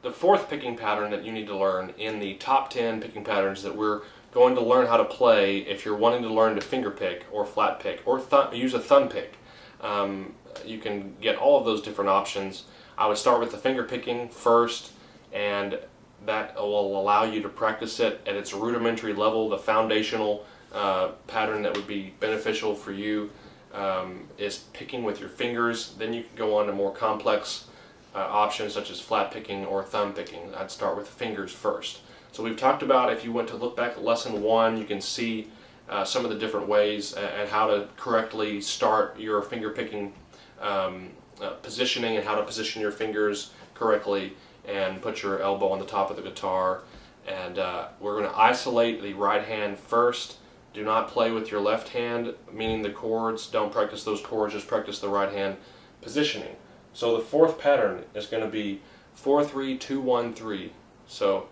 the fourth picking pattern that you need to learn in the top 10 picking patterns that we're going to learn how to play if you're wanting to learn to finger pick or flat pick or use a thumb pick. You can get all of those different options. I would start with the finger picking first, and that will allow you to practice it at its rudimentary level. The foundational pattern that would be beneficial for you is picking with your fingers. Then you can go on to more complex options such as flat picking or thumb picking. I'd start with the fingers first. So we've talked about, if you went to look back at lesson 1, you can see some of the different ways and how to correctly start your finger picking positioning, and how to position your fingers correctly and put your elbow on the top of the guitar. And we're going to isolate the right hand first. Do not play with your left hand, meaning the chords. Don't practice those chords, just practice the right hand positioning. So the fourth pattern is going to be 4-3-2-1-3. So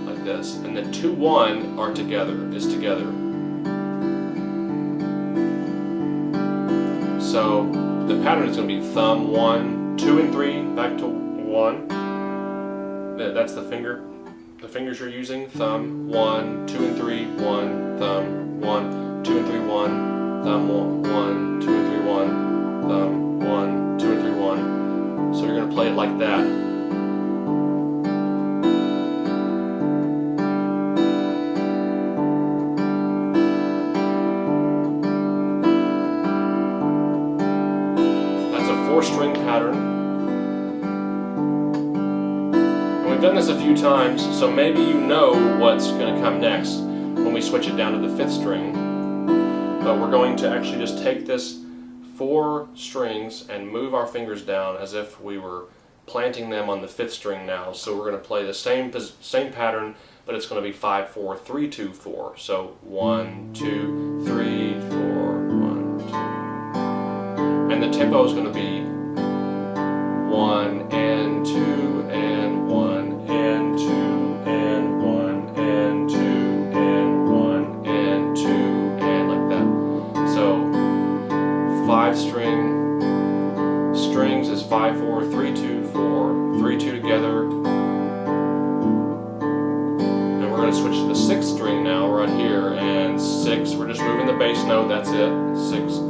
like this, and the 2-1 are together, is together. So the pattern is going to be thumb 1, 2 and 3, back to 1. That's the finger. The fingers you're using. Thumb 1, 2 and 3, 1, thumb 1, 2 and 3, 1, thumb 1, 2 and 3, 1, thumb 1, 2 and 3, 1. So you're going to play it like that. That's a 4-string pattern. We've done this a few times, so maybe you know what's going to come next when we switch it down to the 5th string. But we're going to actually just take this 4 strings and move our fingers down as if we were planting them on the 5th string now. So we're going to play the same pattern, but it's going to be 5-4-3-2-4. So 1, 2, 3, 4, 1, 2. And the tempo is going to be 1 and 2 and 1 and 2 and 1 and 2 and 1 and 2 and like that. So 5 strings is 5-4-3-2-4, 3-2 together. And we're going to switch to the 6th string now right here, and 6, we're just moving the bass note, that's it. 6,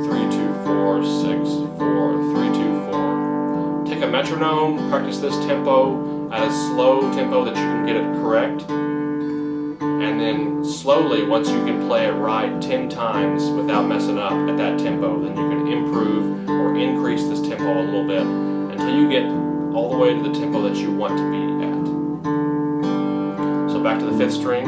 3-2-4, 6, 4, 3-2-4. Take a metronome, practice this tempo at a slow tempo that you can get it correct, and then slowly, once you can play it right 10 times without messing up at that tempo, then you can improve or increase this tempo a little bit until you get all the way to the tempo that you want to be at. So back to the 5th string.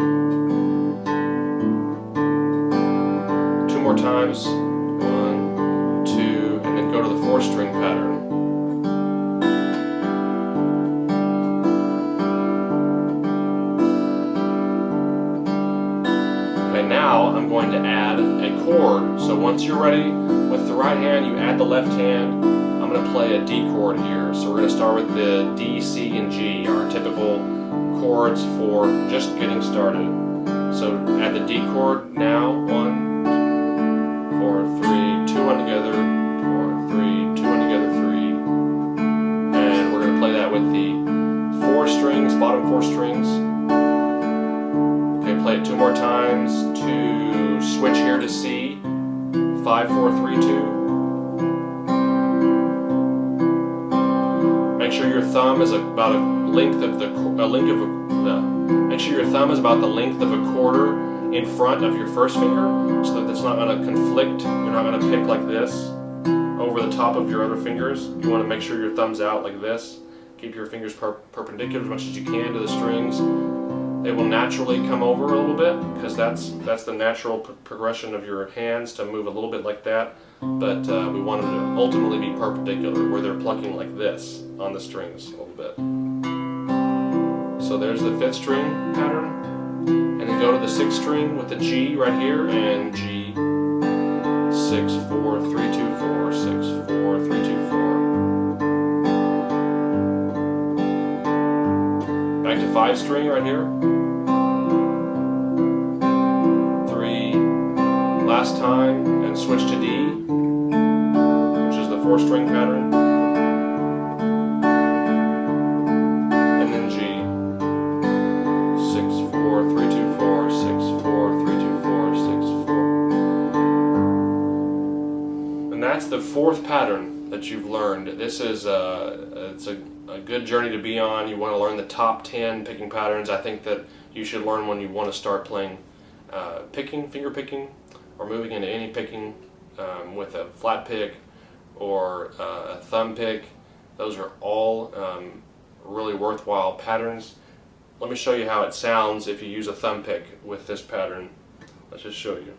2 more times. 1, 2, and then go to the 4th string pattern. Now I'm going to add a chord. So once you're ready with the right hand, you add the left hand. I'm going to play a D chord here. So we're going to start with the D, C, and G, our typical chords for just getting started. So add the D chord now. 1, 4, 3, 2, 1 together. 4, 3, 2, 1 together, 3. And we're going to play that with the 4 strings, bottom 4 strings. Play it 2 more times to switch here to C. 5-4-3-2. Make sure your thumb is about a length of make sure your thumb is about the length of a quarter in front of your first finger, so that it's not going to conflict. You're not going to pick like this over the top of your other fingers. You want to make sure your thumb's out like this. Keep your fingers perpendicular as much as you can to the strings. They will naturally come over a little bit, because that's the natural progression of your hands, to move a little bit like that. But we want them to ultimately be perpendicular, where they're plucking like this on the strings a little bit. So there's the 5th string pattern. And then go to the 6th string with the G right here, and G, 6-4-3-2-4, 6-4-3-2-4. Back to 5 string right here. 3, last time, and switch to D. 4-string pattern, and then G. 6, 4, 3, 2, 4, 6, 4, 3, 2, 4, 6, 4. And that's the 4th pattern that you've learned. This is it's a good journey to be on. You want to learn the top 10 picking patterns. I think that you should learn when you want to start playing picking, finger picking, or moving into any picking with a flat pick or a thumb pick. Those are all really worthwhile patterns. Let me show you how it sounds if you use a thumb pick with this pattern. Let's just show you.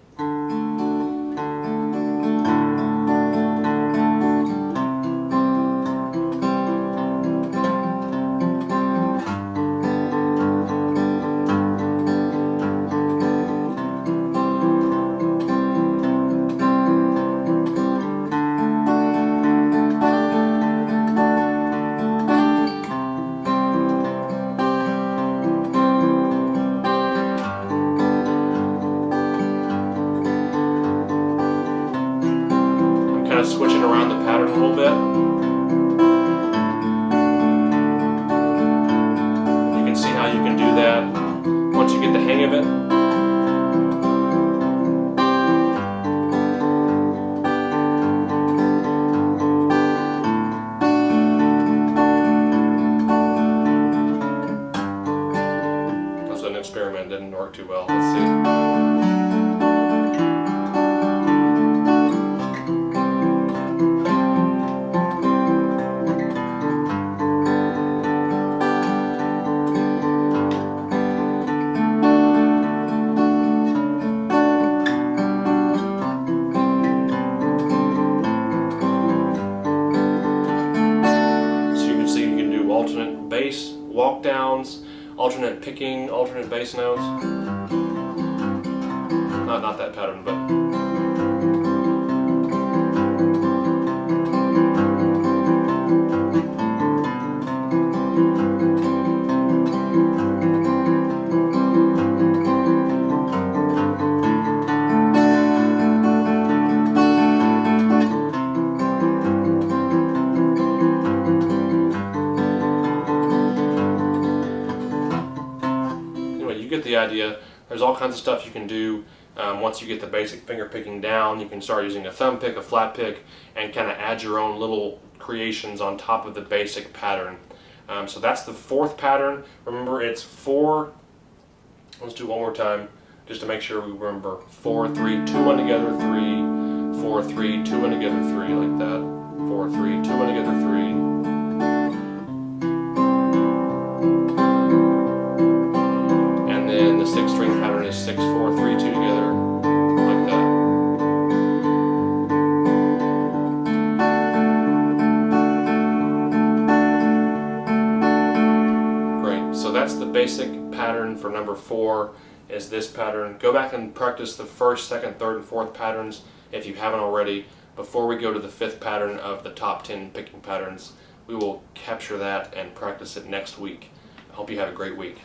Kind of switching around the pattern a little bit. You can see how you can do that once you get the hang of it. That was an experiment, didn't work too well. Let's see. Alternate bass walk downs, alternate picking, alternate bass notes. Not that pattern, but you get the idea. There's all kinds of stuff you can do once you get the basic finger picking down. You can start using a thumb pick, a flat pick, and kind of add your own little creations on top of the basic pattern. So that's the 4th pattern. Remember, it's 4. Let's do it one more time just to make sure we remember. 4, 3, 2, 1 together, 3, 4, 3, 2, 1 together, 3, like that. 4, 3, 2, 1 together, 3. And the 6-string pattern is 6, 4, 3, 2 together, like that. Great, so that's the basic pattern for number 4, is this pattern. Go back and practice the 1st, 2nd, 3rd, and 4th patterns if you haven't already, before we go to the 5th pattern of the top 10 picking patterns. We will capture that and practice it next week. I hope you have a great week.